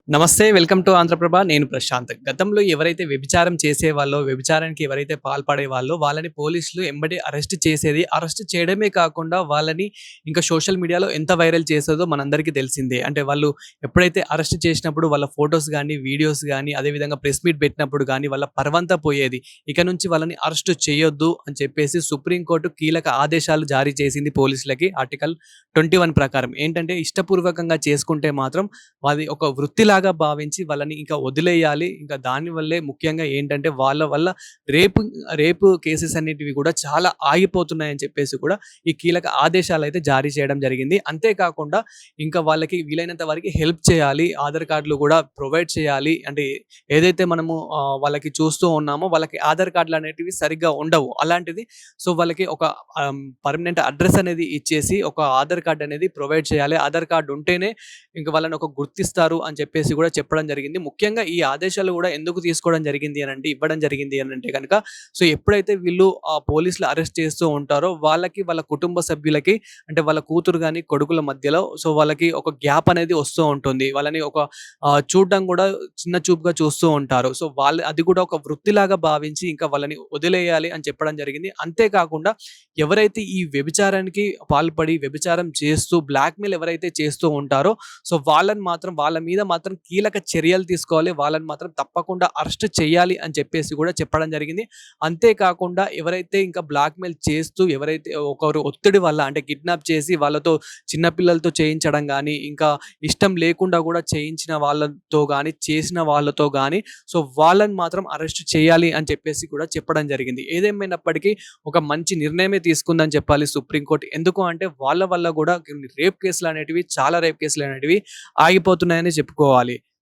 నమస్తే. Welcome to Andhra Prabha. నేను ప్రశాంత్. గతంలో ఎవరైతే వ్యభిచారం చేసేవాళ్ళో, వ్యభిచారానికి ఎవరైతే పాల్పడేవాళ్ళో వాళ్ళని పోలీసులు ఎంబడే అరెస్ట్ చేసేది. అరెస్ట్ చేయడమే కాకుండా వాళ్ళని ఇంకా సోషల్ మీడియాలో ఎంత వైరల్ చేసేదో మనందరికీ తెలిసిందే. అంటే వాళ్ళు ఎప్పుడైతే అరెస్ట్ చేసినప్పుడు వాళ్ళ ఫోటోస్ గానీ, వీడియోస్ గానీ, అదేవిధంగా ప్రెస్ మీట్ పెట్టినప్పుడు గానీ వాళ్ళ పరువంతా పోయేది. ఇక నుంచి వాళ్ళని అరెస్ట్ చేయొద్దు అని చెప్పేసి సుప్రీం కోర్టు కీలక ఆదేశాలు జారీ చేసింది పోలీసులకి. ఆర్టికల్ 21 ప్రకారం. ఏంటంటే ఇష్టపూర్వకంగా చేసుకుంటే మాత్రం అది ఒక వృత్తిలాగా భావించి వాళ్ళని ఇంకా వదిలేయాలి. ఇంకా దానివల్లే ముఖ్యంగా ఏంటంటే వాళ్ళ వల్ల రేపు రేపు కేసెస్ అన్నిటివి కూడా చాలా ఆగిపోతున్నాయని చెప్పేసి కూడా ఈ కీలక ఆదేశాలైతే జారీ చేయడం జరిగింది. అంతేకాకుండా ఇంకా వాళ్ళకి వీలైనంత వరకి హెల్ప్ చేయాలి. ఆధార్ కార్డ్‌లు కూడా ప్రొవైడ్ చేయాలి. అంటే ఏదైతే మనము వాళ్ళకి చూస్తూ ఉన్నామో వాళ్ళకి ఆధార్ కార్డ్‌లు అనేటివి సరిగ్గా ఉండవు. అలాంటిది సో వాళ్ళకి ఒక పర్మనెంట్ అడ్రెస్ అనేది ఇచ్చేసి ఒక ఆధార్ కార్డ్ అనేది ప్రొవైడ్ చేయాలి. ఆధార్ కార్డ్ ఉంటేనే ఇంక వాళ్ళని ఒక గుర్తిస్తారు అని చెప్పేసి కూడా చెప్పడం జరిగింది. ముఖ్యంగా ఈ ఆదేశాలు కూడా ఎందుకు తీసుకోవడం జరిగింది అనంటే, ఇవ్వడం జరిగింది అనంటే గనక సో ఎప్పుడైతే వీళ్ళు పోలీసులు అరెస్ట్ చేస్తూ ఉంటారో వాళ్ళకి, వాళ్ళ కుటుంబ సభ్యులకి అంటే వాళ్ళ కూతురు గాని, కొడుకుల మధ్యలో సో వాళ్ళకి ఒక గ్యాప్ అనేది వస్తూ ఉంటుంది. వాళ్ళని ఒక చూడడం కూడా చిన్న చూపుగా చూస్తూ ఉంటారు. సో వాళ్ళు అది కూడా ఒక వృత్తిలాగా భావించి ఇంకా వాళ్ళని వదిలేయాలి అని చెప్పడం జరిగింది. అంతేకాకుండా ఎవరైతే ఈ వ్యభిచారానికి పాల్పడి, వ్యభిచారం చేస్తూ బ్లాక్‌మెయిల్ ఎవరైతే చేస్తూ ఉంటారో సో వాళ్ళని మాత్రం వాళ్ళ మీద మాత్రం కీలక చర్యలు తీసుకోవాలి. వాళ్ళని మాత్రం తప్పకుండా అరెస్ట్ చేయాలి అని చెప్పేసి కూడా చెప్పడం జరిగింది. అంతేకాకుండా ఎవరైతే ఇంకా బ్లాక్‌మెయిల్ చేస్తూ ఎవరైతే ఒకరు ఒత్తిడి వల్ల అంటే కిడ్నాప్ చేసి వాళ్ళతో చిన్న పిల్లలతో చేయించడం గానీ, ఇంకా ఇష్టం లేకుండా కూడా చేయించిన వాళ్ళతో గానీ, చేసిన వాళ్ళతో గానీ సో వాళ్ళని మాత్రం అరెస్ట్ చేయాలి అని చెప్పేసి కూడా చెప్పడం జరిగింది. ఏదేమైనప్పటికీ ఒక మంచి నిర్ణయమే తీసుకుందని చెప్పాలి సుప్రీం కోర్ట్. ఎందుకు అంటే వాళ్ళ వల్ల గూడా కొన్ని రేప్ కేసులనేటివి చాలా రేప్ కేసులనేటివి ఆగిపోతున్నాయని చెప్పుకోవాలి.